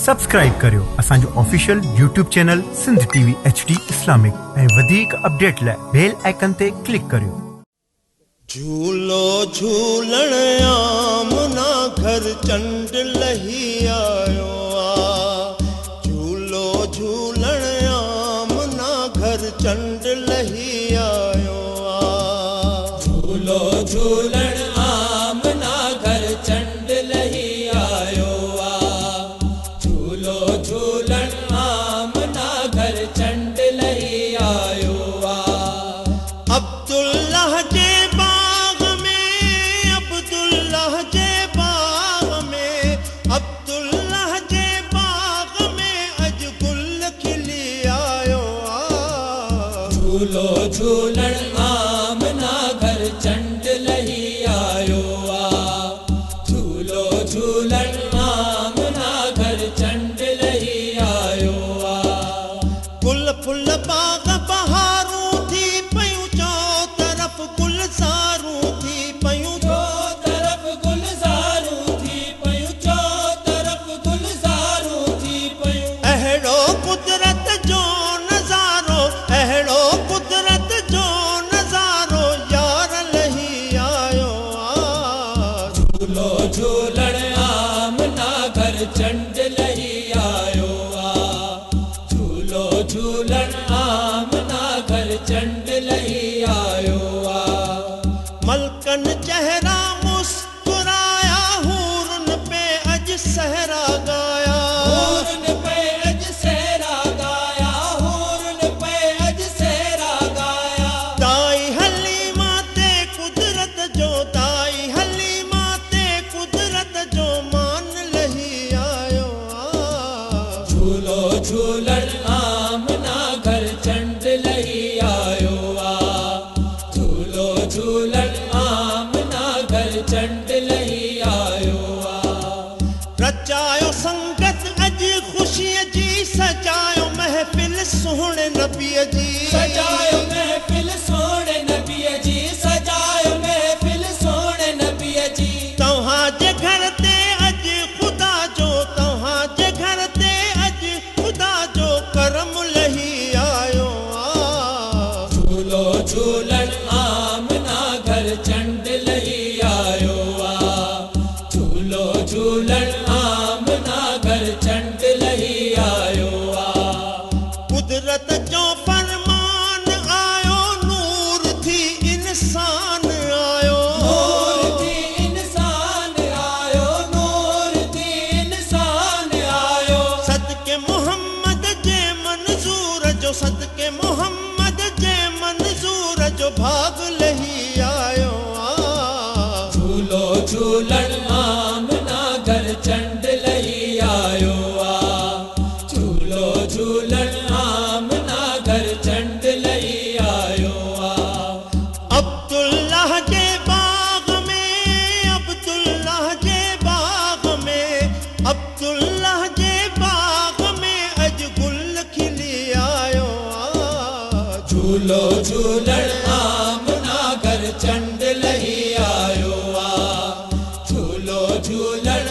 Subscribe करियो असांजो official YouTube channel Sindh TV HD Islamic ऐं वधीक अपडेट लाइ बेल आइकन ते क्लिक करियो। झूलो झूलण आमना घर चंड लही आयो आ। झूलो झूलण आमना घर चंड लही आयो आ। झूलो झूलण आमना घर चंड लही आयो आ। झूलो झूलण आमना घर चंड लही आयो आ। अब्दुल्लाह जे बाग में, अब्दुल्लाह जे बाग में, अब्दुल्लाह जे बाग में अज गुल खिली आयो आ। झूलो झूलण आमना घर चंड लही आयो आ। झूलो झूलण आमना घर चंड लही आयो आ। गुल फुल बाग बहारूं थी पयूं, चो तरफ़ गुलज़ारूं थी पयूं, चो तरफ़ गुलज़ारूं थी पयूं, चो तरफ़ गुलज़ारूं थी पयूं। अहिड़ो कुदरत जो नज़ारो, अहिड़ो कुदरत जो नज़ारो यार लही आयो आ। झूलो झूलण आमना घर चंड लही आयो आ। झूलो झूलण आमना घर चंड लही आयो आ। मलकन चेहरा मुस्कुराया, हूरन पे अज सहरा गाया। हूरन पे अज सहरा गाया, हूरन पे अज सहरा गाया। दाई हलीमा ते कुदरत जो, दाई हलीमा ते कुदरत जो मान लही आयो आ। झूलो झूलण आमना घर चंड लही आयो आ। झूलो झूलण आमना घर चंड लही आयो आ। रचायो संगत अज खुशीअ जी, सजायो महफिल सोहणे नबीअ जी। सजायो महफिल सोहणे नबीअ जी, सजायो महफिल सोहणे नबीअ जी। तव्हां जे घर ते अज खुदा जो, तव्हां जे घर ते अज खुदा जो करम लही आयो आ। झूलो झूलण आमना घर चंड लही आयो आ। झूलो झूलण आमना घर चंड लही आयो आ। कुदरत जो फरमान आयो, नूर थी इंसान आयो। नूर थी इंसान आयो, नूर थी इंसान आयो। सदके मोहम्मद जे मंजूर जो, सदके मोहम्मद जे मंजूर जो भाग लही आयो आ। झूलो झूलण आमना घर चंड लही आयो आ। झूलो झूलण आमना घर चंड लही आयो आ। अब्दुल्लाह जे बाग में, अब्दुल्लाह जे बाग में, अब्दुल्लाह जे बाग में अज गुल खिली आयो आ। झूलो झूलण आमना घर चंड लही आयो आ। झूलो झूलण